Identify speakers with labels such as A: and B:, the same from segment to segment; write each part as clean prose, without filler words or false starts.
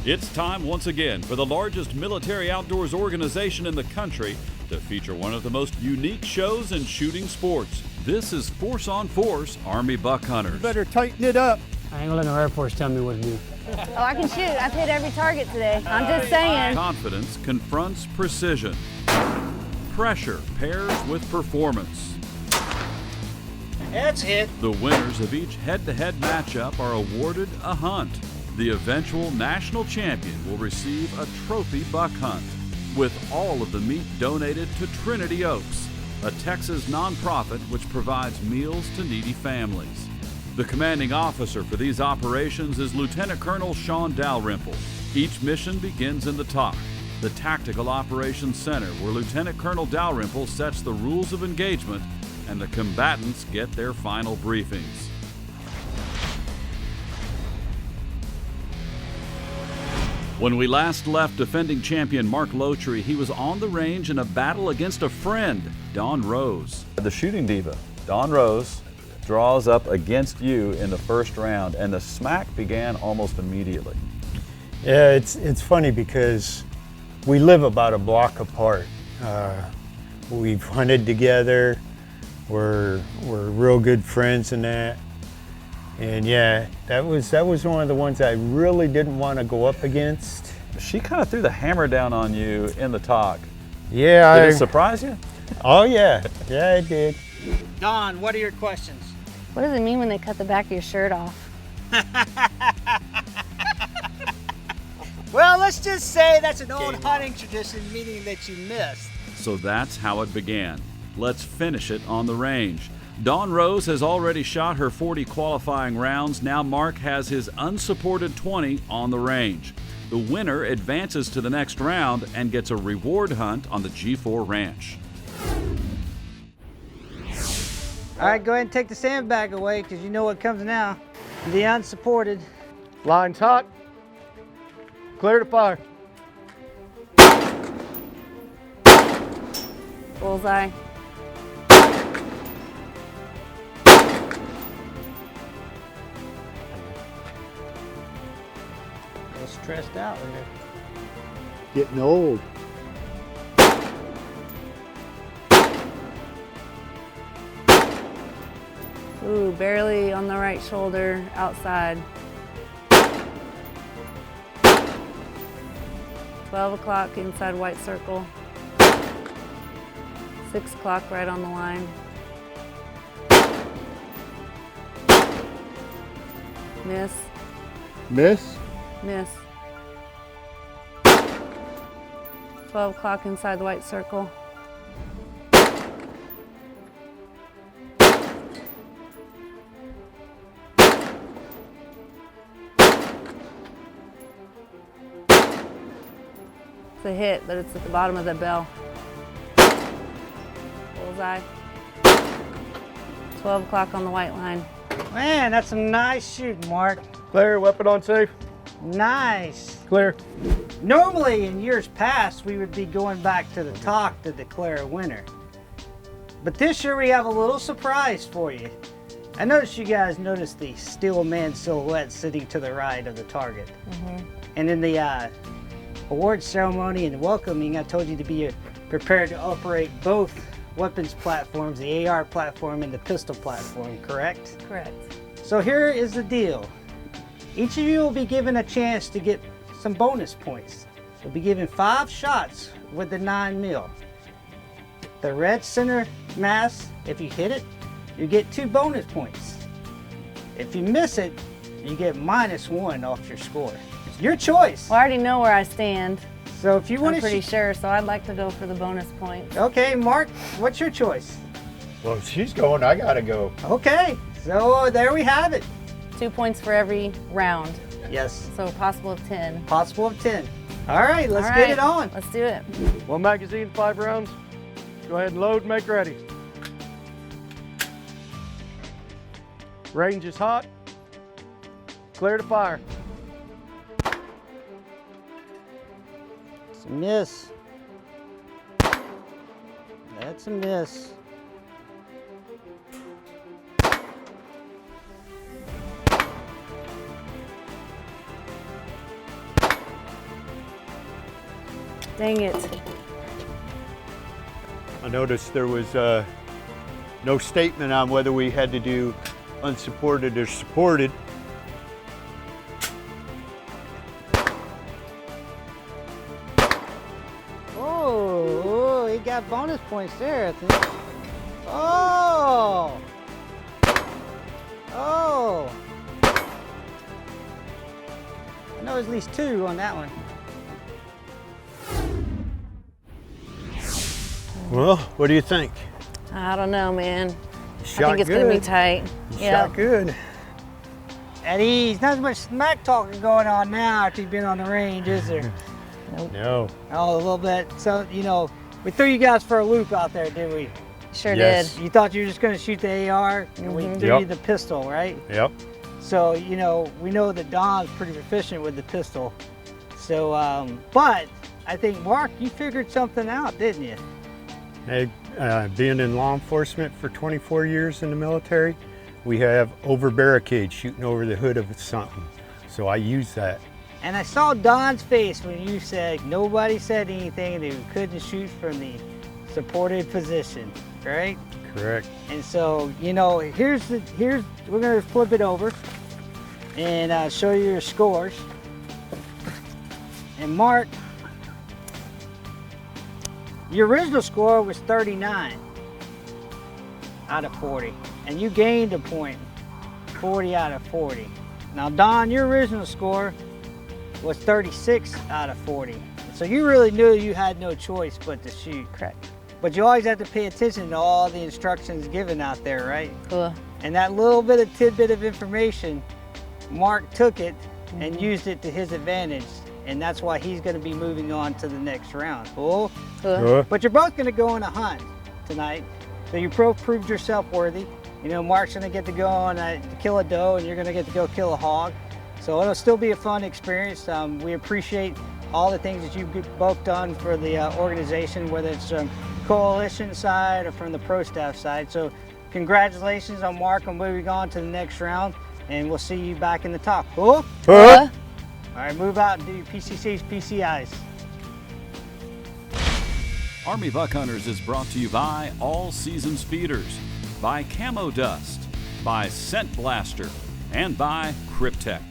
A: It's time once again for the largest military outdoors organization in the country to feature one of the most unique shows in shooting sports. This is Force on Force Army Buck Hunters.
B: You better tighten it up.
C: I ain't gonna let no Air Force tell me what to do.
D: Oh, I can shoot. I've hit every target today. I'm just saying.
A: Confidence confronts precision. Pressure pairs with performance.
B: That's it.
A: The winners of each head-to-head matchup are awarded a hunt. The eventual national champion will receive a trophy buck hunt, with all of the meat donated to Trinity Oaks, a Texas nonprofit which provides meals to needy families. The commanding officer for these operations is Lieutenant Colonel Sean Dalrymple. Each mission begins in the TOC, the Tactical Operations Center, where Lieutenant Colonel Dalrymple sets the rules of engagement and the combatants get their final briefings. When we last left defending champion Mark Lotry, he was on the range in a battle against a friend, Dawn Rose.
E: The shooting diva, Dawn Rose, draws up against you in the first round, and the smack began almost immediately.
C: Yeah, it's funny because we live about a block apart. We've hunted together. We're real good friends in that. And yeah, that was one of the ones I really didn't want to go up against.
E: She kind of threw the hammer down on you in the TOC.
C: Yeah.
E: Did it surprise you?
C: Oh yeah, yeah it did.
B: Don, what are your questions?
D: What does it mean when they cut the back of your shirt off?
B: Well, let's just say that's an old hunting tradition, meaning that you missed.
A: So that's how it began. Let's finish it on the range. Dawn Rose has already shot her 40 qualifying rounds. Now Mark has his unsupported 20 on the range. The winner advances to the next round and gets a reward hunt on the G4 Ranch.
B: All right, go ahead and take the sandbag away because you know what comes now. The unsupported.
C: Line's hot. Clear to fire.
D: Bullseye.
B: A little stressed out there.
C: Getting old.
D: Ooh, barely on the right shoulder, outside. 12 o'clock inside white circle. 6 o'clock right on the line. Miss,
C: Miss.
D: miss. 12 o'clock inside the white circle. It's a hit, but it's at the bottom of the bell. Bullseye. 12 o'clock on the white line.
B: Man, that's some nice shooting, Mark.
C: Clear. Weapon on safe.
B: Nice.
C: Clear.
B: Normally, in years past, we would be going back to the TOC to declare a winner. But this year, we have a little surprise for you. I noticed you guys noticed the steel man silhouette sitting to the right of the target. And in the award ceremony and welcoming, I told you to be prepared to operate both weapons platforms, the AR platform and the pistol platform, correct?
D: Correct.
B: So here is the deal. Each of you will be given a chance to get some bonus points. You'll be given 5 shots with the 9mm. The red center mass, if you hit it, you get 2 bonus points. If you miss it, you get -1 off your score. It's your choice.
D: Well, I already know where I stand.
B: So if you want
D: I'm
B: to
D: pretty sure, so I'd like to go for the bonus points.
B: Okay, Mark, what's your choice?
C: Well, if she's going, I gotta go.
B: Okay, so there we have it.
D: 2 points for every round,
B: Yes,
D: so possible of 10.
B: possible of 10. All right, let's
D: All
B: get
D: right,
B: it on.
D: Let's do it.
C: 1 magazine, 5 rounds. Go ahead and load and make ready. Range is hot. Clear to fire.
B: It's a miss. That's a miss.
D: Dang it.
C: I noticed there was no statement on whether we had to do unsupported or supported.
B: Oh, he got bonus points there, I think. Oh! Oh! I know there's at least 2 on that one.
C: Well, what do you think?
D: I don't know, man. I
C: Shot
D: think it's gonna be
C: good.
D: tight.
C: Shot good.
B: At ease. Not as much smack talking going on now after you've been on the range, is there?
C: No.
B: Oh, a little bit. So, you know, we threw you guys for a loop out there, did we?
D: Sure
C: Yes.
D: did.
B: You thought you were just going to shoot the AR, and we threw
C: Yep.
B: you the pistol, right?
C: Yep.
B: So, you know, we know that Don's pretty proficient with the pistol. So, but I think, Mark, you figured something out, didn't you?
C: Hey, being in law enforcement for 24 years in the military, we have over barricades shooting over the hood of something. So I use that.
B: And I saw Don's face when you said nobody said anything and they couldn't shoot from the supported position, right?
C: Correct.
B: And so, you know, we're gonna flip it over and show you your scores. And Mark, your original score was 39 out of 40, and you gained a point, 40 out of 40. Now, Don, your original score was 36 out of 40. So you really knew you had no choice but to shoot.
D: Correct.
B: But you always have to pay attention to all the instructions given out there, right?
D: Cool.
B: And that little bit of tidbit of information, Mark took it and used it to his advantage. And that's why he's going to be moving on to the next round. Cool?
D: Cool.
B: But you're both going to go on a hunt tonight. So you proved yourself worthy. You know, Mark's going to get to go on to kill a doe, and you're going to get to go kill a hog. So it'll still be a fun experience. We appreciate all the things that you've both done for the organization, whether it's coalition side or from the pro staff side. So congratulations on Mark on moving on to the next round, and we'll see you back in the top. Cool?
D: Cool.
B: All right, move out and do your PCCs, PCIs.
A: Army Buck Hunters is brought to you by All Seasons Feeders, by Camo Dust, by Scent Blaster, and by Cryptek.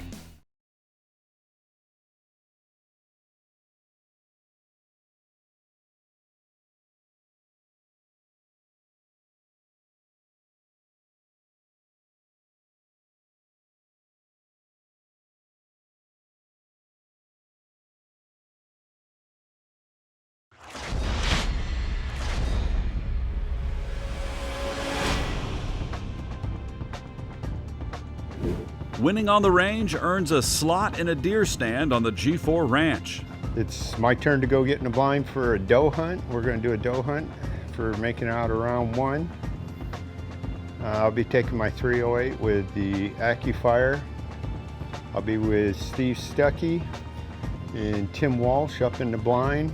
A: Winning on the range earns a slot in a deer stand on the G4 Ranch.
C: It's my turn to go get in the blind for a doe hunt. We're going to do a doe hunt for making it out of round 1. I'll be taking my 308 with the AccuFire. I'll be with Steve Stuckey and Tim Walsh up in the blind,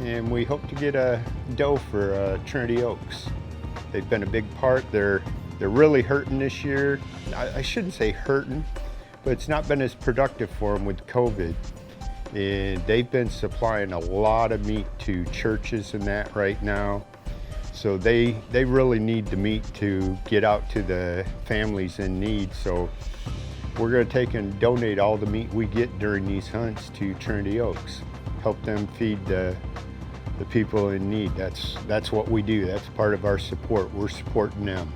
C: and we hope to get a doe for Trinity Oaks. They've been a big part. They're really hurting this year. I shouldn't say hurting, but it's not been as productive for them with COVID. And they've been supplying a lot of meat to churches and that right now. So they really need the meat to get out to the families in need. So we're gonna take and donate all the meat we get during these hunts to Trinity Oaks. Help them feed the people in need. That's what we do. That's part of our support. We're supporting them.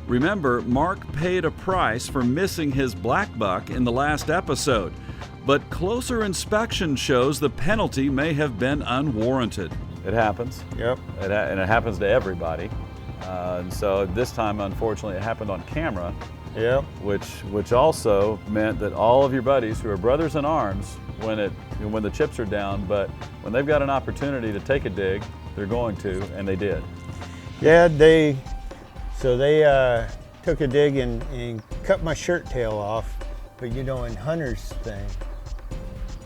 A: Remember, Mark paid a price for missing his black buck in the last episode, but closer inspection shows the penalty may have been unwarranted.
E: It happens.
C: Yep.
E: And it happens to everybody. And so this time, unfortunately, it happened on camera,
C: Yep.
E: which also meant that all of your buddies who are brothers in arms, when the chips are down, but when they've got an opportunity to take a dig, they're going to, and they did.
C: Yeah, they took a dig and cut my shirt tail off. But you know, in hunter's thing,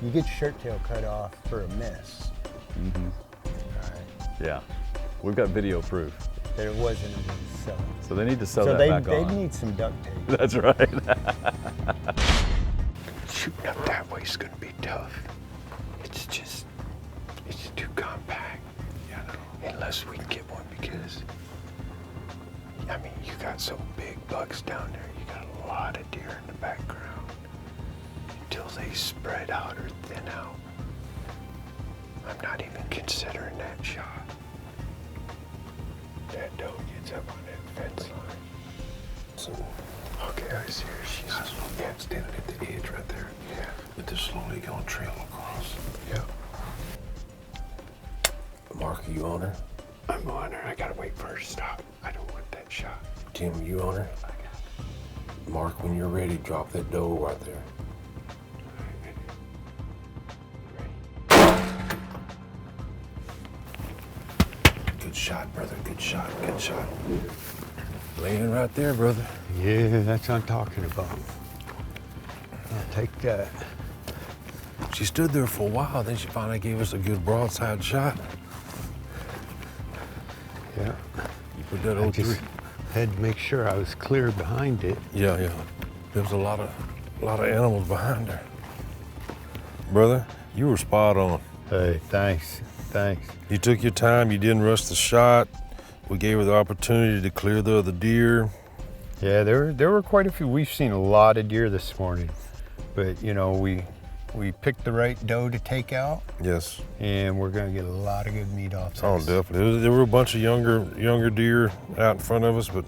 C: you get your shirt tail cut off for a miss.
E: Mm-hmm.
C: Right.
E: Yeah, we've got video proof.
C: That it wasn't a miss.
E: So they need to sew
C: So
E: that
C: they
E: back on.
C: need some duct tape.
E: That's right.
C: Shooting up that way is going to be tough. It's
F: too compact. Yeah, no. Unless we can get one because, I mean, you got some big bucks down there. You got a lot of deer in the background. Until they spread out or thin out, I'm not even considering that shot. That doe gets up on that fence line. So, okay, I see her. She's standing at the edge right there. Yeah. But they're slowly going to trail across. Yeah. Mark, are you on her? I'm on her. I gotta wait for her to stop. I don't want that shot. Tim, you on her? I got it. Mark, when you're ready, drop that doe right there. Good shot, brother. Good shot. Good shot. Laying right there, brother.
C: Yeah, that's what I'm talking about. I'll take that.
F: She stood there for a while, then she finally gave us a good broadside shot.
C: Yeah.
F: You put that
C: I
F: on
C: just
F: three.
C: had to make sure I was clear behind it.
F: Yeah, yeah. There was a lot of animals behind her. Brother, you were spot on.
C: Hey, thanks. Thanks.
F: You took your time, you didn't rush the shot. We gave her the opportunity to clear the other deer.
C: Yeah, there were quite a few. We've seen a lot of deer this morning, but you know, we picked the right doe to take out,
F: Yes.
C: and we're gonna get a lot of good meat off this.
F: Oh, definitely. There were a bunch of younger deer out in front of us, but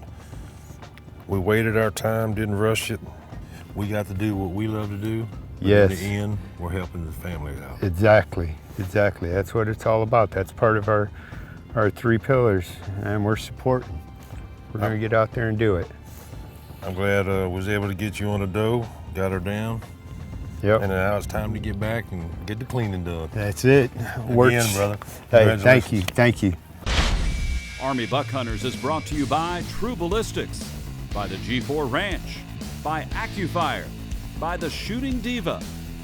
F: we waited our time, didn't rush it. We got to do what we love to do. But
C: Yes.
F: In the end, we're helping the family out.
C: Exactly. That's what it's all about. That's part of our three pillars, and we're supporting. We're gonna get out there and do it.
F: I'm glad I was able to get you on a doe, got her down,
C: Yep.
F: and now it's time to get back and get the cleaning done.
C: That's it. Works.
F: Again, brother.
C: Hey, thank you. Thank you.
A: Army Buck Hunters is brought to you by True Ballistics, by the G4 Ranch, by AccuFire, by the Shooting Diva,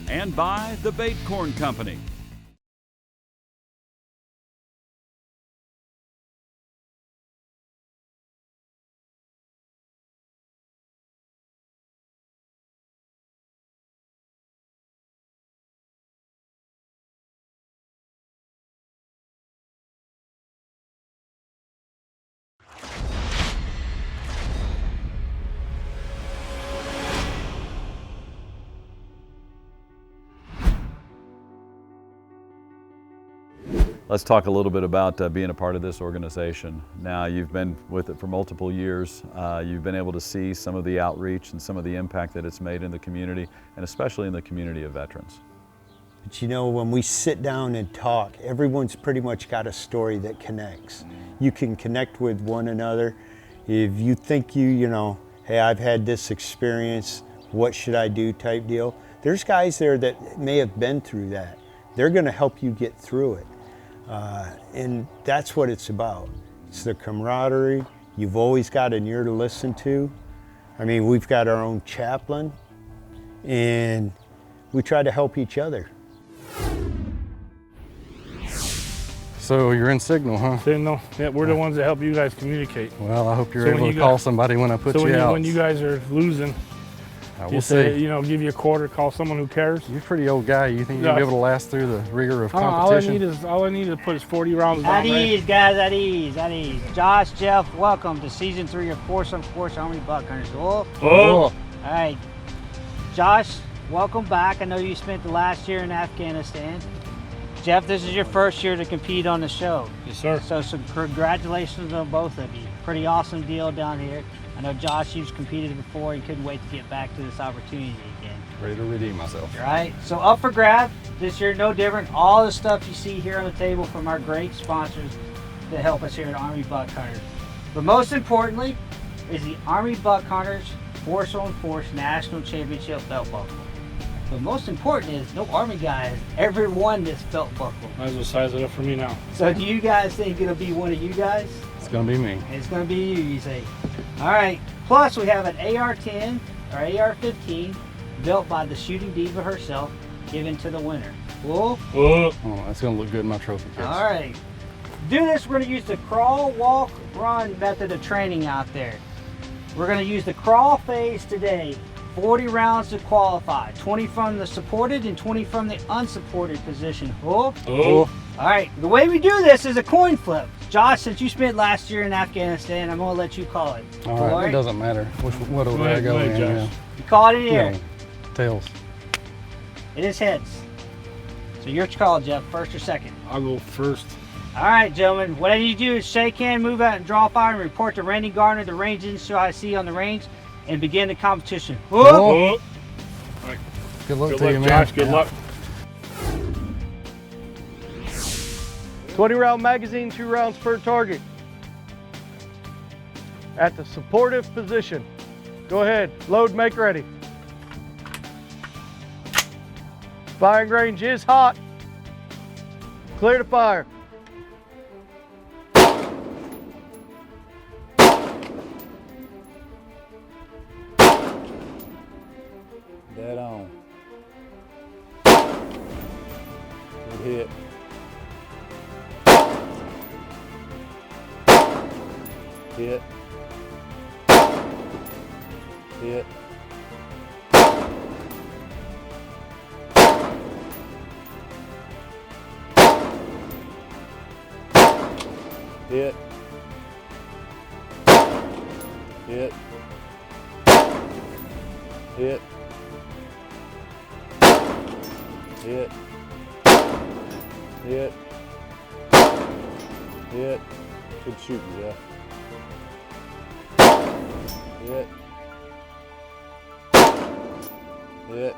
A: and by the Bait Corn Company.
E: Let's talk a little bit about being a part of this organization. Now, you've been with it for multiple years. You've been able to see some of the outreach and some of the impact that it's made in the community, and especially in the community of veterans.
C: But you know, when we sit down and talk, everyone's pretty much got a story that connects. You can connect with one another. If you think you know, hey, I've had this experience, what should I do type deal, there's guys there that may have been through that. They're gonna help you get through it. And that's what it's about. It's the camaraderie. You've always got an ear to listen to. I mean, we've got our own chaplain, and we try to help each other.
G: So you're in Signal, huh?
H: Signal. Yeah, we're the ones that help you guys communicate.
G: Well, I hope you're
H: So when
G: able to
H: you
G: call
H: got-
G: somebody when I put
H: So
G: you out.
H: when you guys are losing,
G: We'll
H: you say,
G: see.
H: you know, give you a quarter, call someone who cares.
G: You're a pretty old guy. You think you'll
H: Yeah.
G: be able to last through the rigor of
H: All I
G: competition?
H: need to put is 40 rounds
B: At
H: down. Right?
B: ease, guys, at ease, at ease. Josh, Jeff, welcome to season 3 of Force on Force Army Buck Hunters. Oh, all right. Josh, welcome back. I know you spent the last year in Afghanistan. Jeff, this is your first year to compete on the show.
H: Yes, sir.
B: So congratulations on both of you. Pretty awesome deal down here. I know Josh, you've competed before and couldn't wait to get back to this opportunity again.
G: Ready to redeem myself.
B: Right? So up for grab this year, no different. All the stuff you see here on the table from our great sponsors that help us here at Army Buck Hunters. But most importantly is the Army Buck Hunters Force on Force National Championship belt buckle. But most important is no Army guy has ever won this belt buckle.
H: Might as well size it up for me now.
B: So do you guys think it'll be one of you guys?
G: It's gonna be me.
B: It's going to be you say. All right. Plus, we have an AR-10 or AR-15 built by the Shooting Diva herself, given to the winner. Cool?
H: Oh,
G: Oh, that's gonna look good in my trophy case.
B: All right. To do this, we're going to use the crawl, walk, run method of training out there. We're going to use the crawl phase today. 40 rounds to qualify. 20 from the supported and 20 from the unsupported position. Oh. All right, the way we do this is a coin flip. Josh, since you spent last year in Afghanistan, I'm going to let you call it.
G: All right, it doesn't matter what order I go in. Yeah.
B: You call it in here.
G: No, tails.
B: It is heads. So your call, Jeff, first or second.
H: I'll go first.
B: All right, gentlemen. What I need you to do is shake hand, move out, and draw fire, and report to Randy Gardner, the range instructor I see on the range, and begin the competition. Whoop!
H: Oh.
G: Good luck
H: Good
G: to
H: luck,
G: you, man.
H: Josh. Good
G: Yeah.
H: luck.
I: 20-round magazine, 2 rounds per target. At the supportive position. Go ahead, load, make ready. Firing range is hot. Clear to fire.
E: Dead on. Good hit. Hit. Hit. Hit. Hit. Hit. Hit. Hit. Hit. Good shooting, Jeff. Hit. Hit.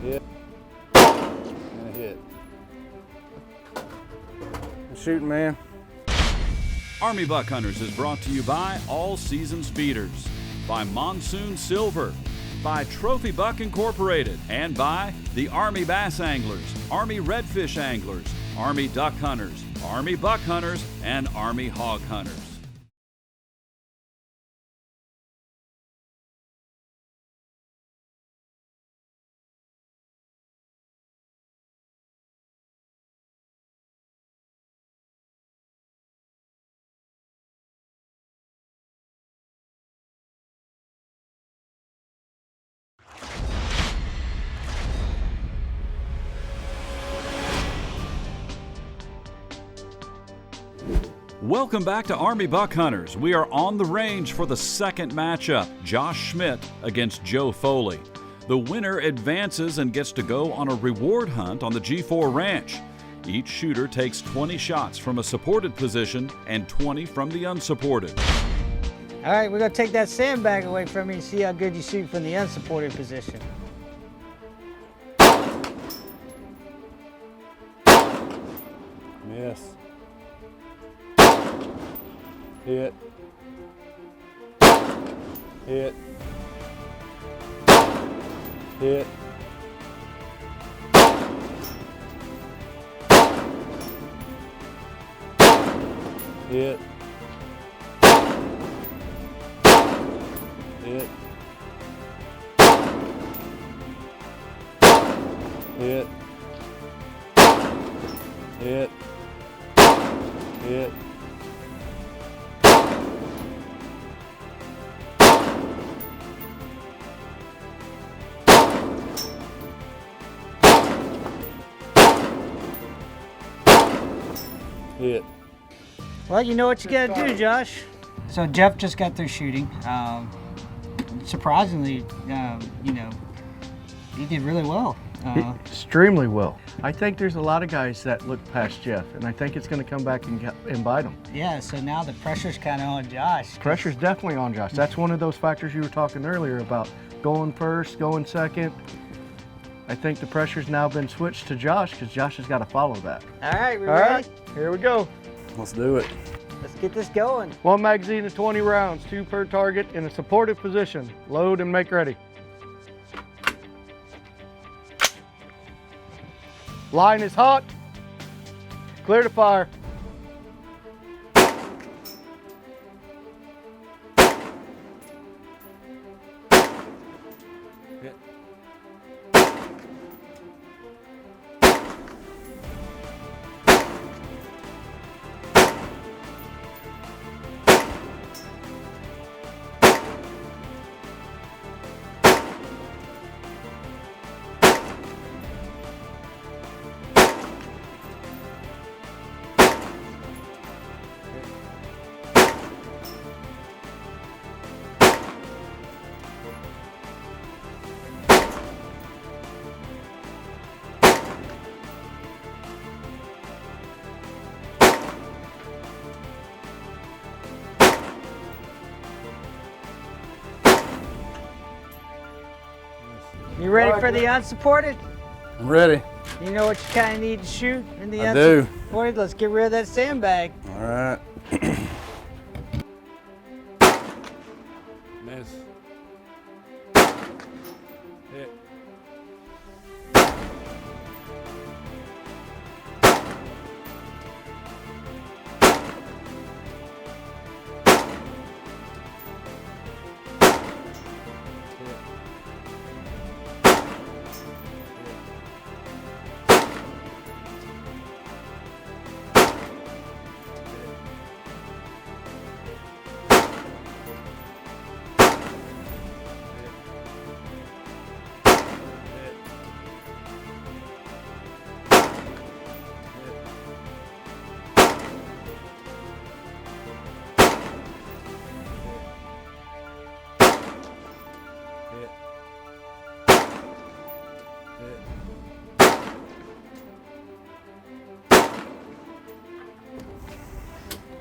E: Hit. And a hit.
I: Good shooting, man.
A: Army Buck Hunters is brought to you by All Seasons Feeders, by Monsoon Silver, by Trophy Buck Incorporated, and by the Army Bass Anglers, Army Redfish Anglers, Army Duck Hunters, Army Buck Hunters, and Army Hog Hunters. Welcome back to Army Buck Hunters. We are on the range for the second matchup, Josh Schmidt against Joe Foley. The winner advances and gets to go on a reward hunt on the G4 Ranch. Each shooter takes 20 shots from a supported position and 20 from the unsupported.
B: All right, we're going to take that sandbag away from you and see how good you shoot from the unsupported position.
E: Miss. Hit. Hit. Hit. Hit. Hit. Hit. Hit. Hit. Hit.
B: Well, you know what you got to do, Josh. So Jeff just got through shooting. Surprisingly, you know, he did really well.
I: Extremely well. I think there's a lot of guys that look past Jeff, and I think it's going to come back and bite him.
B: Yeah, so now the pressure's kind of on Josh.
I: Pressure's definitely on Josh. That's one of those factors you were talking earlier about going first, going second. I think the pressure's now been switched to Josh because Josh has got to follow that.
B: All right, we
I: All
B: ready?
I: right, here we go.
E: Let's do it.
B: Let's get this going.
I: 1 magazine and 20 rounds, 2 per target in a supportive position. Load and make ready. Line is hot. Clear to fire.
B: You ready for the unsupported?
G: I'm ready.
B: You know what you kind of need to shoot in the
G: I do.
B: unsupported? Let's get rid of that sandbag.
G: All right.
H: Miss. Hit.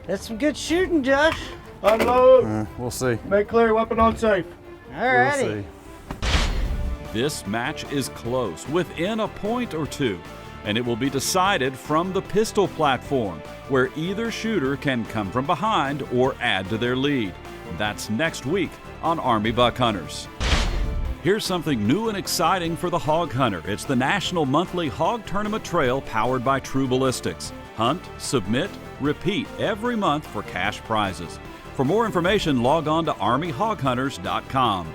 B: That's some good shooting, Josh.
I: Unload.
G: We'll see.
I: Make clear. Weapon on safe.
B: Alrighty.
A: This match is close, within a point or two, and it will be decided from the pistol platform, where either shooter can come from behind or add to their lead. That's next week on Army Buck Hunters. Here's something new and exciting for the hog hunter. It's the National Monthly Hog Tournament Trail powered by True Ballistics. Hunt, submit, repeat every month for cash prizes. For more information, log on to ArmyHogHunters.com.